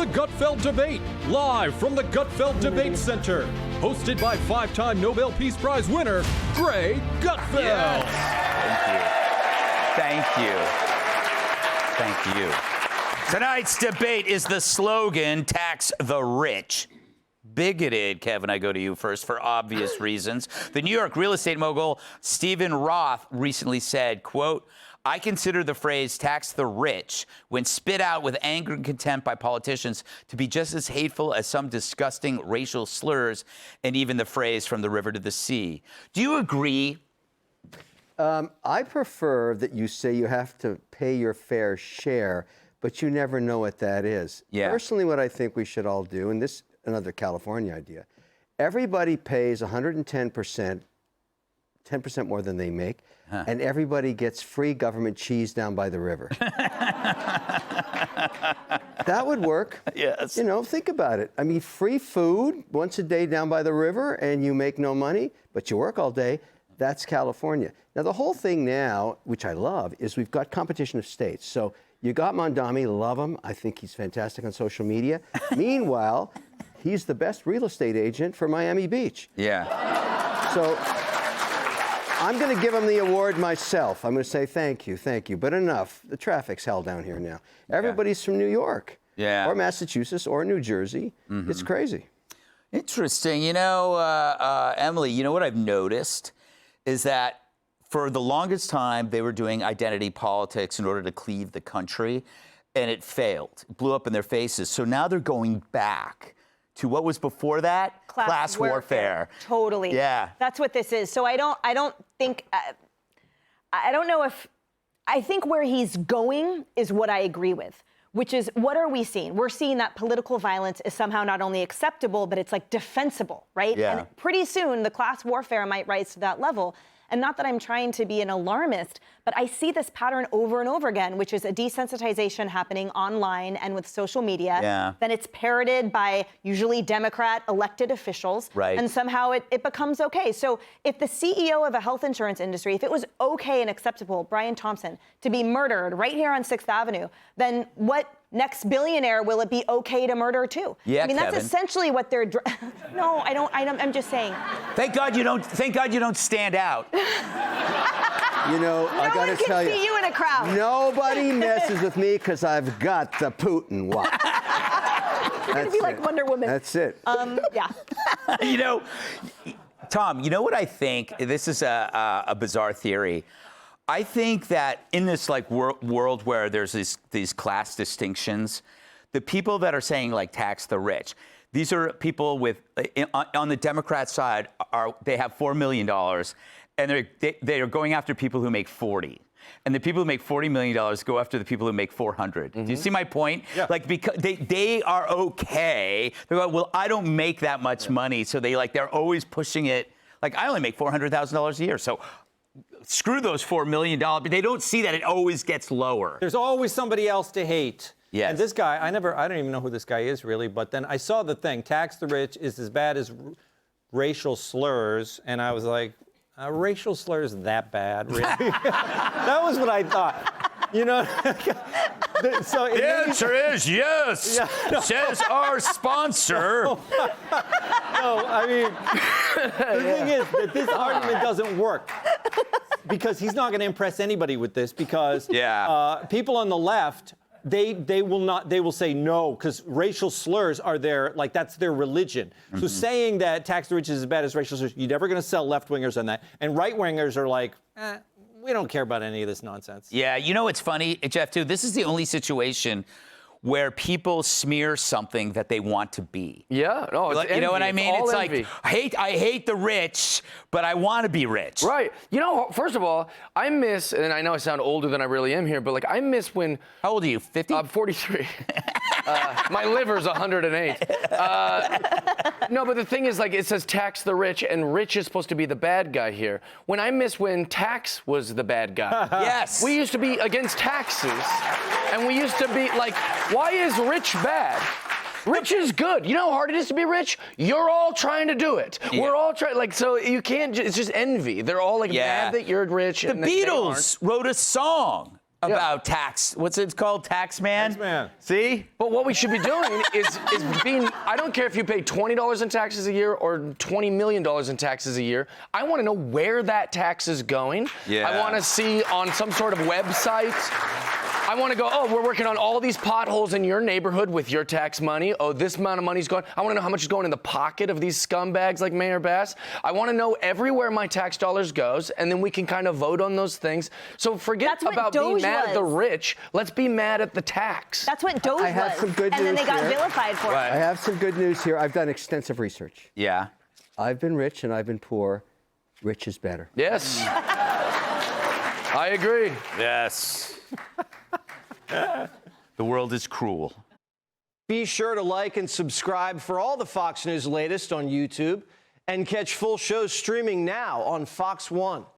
The Gutfeld Debate, live from the Gutfeld Debate Center. Hosted by 5-time Nobel Peace Prize winner, Greg Gutfeld. Yes. Thank you. Thank you. Thank you. Tonight's debate is the slogan, tax the rich. Bigoted, Kevin, I go to you first for obvious reasons. The New York real estate mogul Steven Roth recently said, quote, I consider the phrase tax the rich, when spit out with anger and contempt by politicians, to be just as hateful as some disgusting racial slurs and even the phrase from the river to the sea. Do you agree? I prefer that you say you have to pay your fair share, but you never know what that is. Yeah. Personally, what I think we should all do, and this another California idea, everybody pays 110%, 10% more than they make, and everybody gets free government cheese down by the river. That would work. Yes. You know, think about it. I mean, free food once a day down by the river, and you make no money, but you work all day. That's California. Now, the whole thing now, which I love, is we've got competition of states. So you got Mondami, love him. I think he's fantastic on social media. Meanwhile, he's the best real estate agent for Miami Beach. Yeah. So I'm going to give him the award myself. I'm going to say thank you. But enough. The traffic's hell down here now. Everybody's from New York. Yeah. Or Massachusetts or New Jersey. Mm-hmm. It's crazy. Interesting. You know, Emily, you know what I've noticed is that for the longest time, they were doing identity politics in order to cleave the country, and it failed. It blew up in their faces. So now they're going back to what was before that? Class warfare. Totally. Yeah. That's what this is. So I don't think, I don't know if, I think where he's going is what I agree with, which is, what are we seeing? We're seeing that political violence is somehow not only acceptable, but it's like defensible, right? Yeah. And pretty soon the class warfare might rise to that level. And not that I'm trying to be an alarmist, but I see this pattern over and over again, which is a desensitization happening online and with social media. Yeah. Then it's parroted by usually Democrat elected officials. Right. And somehow it becomes okay. So if the CEO of a health insurance industry, if it was okay and acceptable, Brian Thompson, to be murdered right here on 6th Avenue, then what next billionaire will it be okay to murder too? Yeah, I mean, that's Kevin. essentially what they're. No, I'm just saying. Thank God you don't stand out. You know, I got to tell No one can see you in a crowd. Nobody messes with me because I've got the Putin watch. You're going to be like Wonder Woman. That's it. Yeah. You know, Tom, you know what I think? This is a bizarre theory. I think that in this like world where there's these class distinctions, the people that are saying like tax the rich, these are people with on the Democrat side they have $4 million, and they are going after people who make 40. And the people who make $40 million go after the people who make 400. Mm-hmm. Do you see my point? Yeah. Like, because they are okay. They're like, well, I don't make that much money, so they're always pushing it. Like, I only make $400,000 a year, so screw those $4 million. But they don't see that it always gets lower. There's always somebody else to hate. Yes. And this guy, I don't even know who this guy is really, but then I saw the thing, tax the rich is as bad as racial slurs, and I was like, racial slurs that bad, really? That was what I thought. You know? So the answer is yes, yeah, no. Says our sponsor. No, I mean, the thing is that this argument doesn't work because he's not going to impress anybody with this because people on the left, they will say no because racial slurs are that's their religion. Mm-hmm. So saying that tax the rich is as bad as racial slurs, you're never going to sell left-wingers on that. And right-wingers are like, we don't care about any of this nonsense. Yeah, you know what's funny, Jeff, too? This is the only situation where people smear something that they want to be. Yeah, no, it's envy. You know what I mean? It's envy. Like, I hate the rich, but I want to be rich. Right. You know, first of all, I miss, and I know I sound older than I really am here, but like I miss when... How old are you, 50? I'm 43. My liver's 108. No, but the thing is, like, it says tax the rich, and rich is supposed to be the bad guy here. When I miss when tax was the bad guy. Yes. We used to be against taxes, and we used to be like, why is rich bad? Rich is good. You know how hard it is to be rich? You're all trying to do it. Yeah. We're all trying, so you can't, it's just envy. They're all like mad that you're rich. The Beatles wrote a song about tax. What's it called? Tax man? Tax man. See? But what we should be doing is being, I don't care if you pay $20 in taxes a year or $20 million in taxes a year. I want to know where that tax is going. Yeah. I want to see on some sort of website. I want to go, oh, we're working on all these potholes in your neighborhood with your tax money. Oh, this amount of money's going. I want to know how much is going in the pocket of these scumbags like Mayor Bass. I want to know everywhere my tax dollars goes, and then we can kind of vote on those things. So forget about being mad at the rich. Let's be mad at the tax. That's what Doge I have was. some good and then news they got here. vilified for I it. have some good news here. I've done extensive research. Yeah. I've been rich and I've been poor. Rich is better. Yes. I agree. Yes. The world is cruel. Be sure to like and subscribe for all the Fox News latest on YouTube and catch full shows streaming now on Fox One.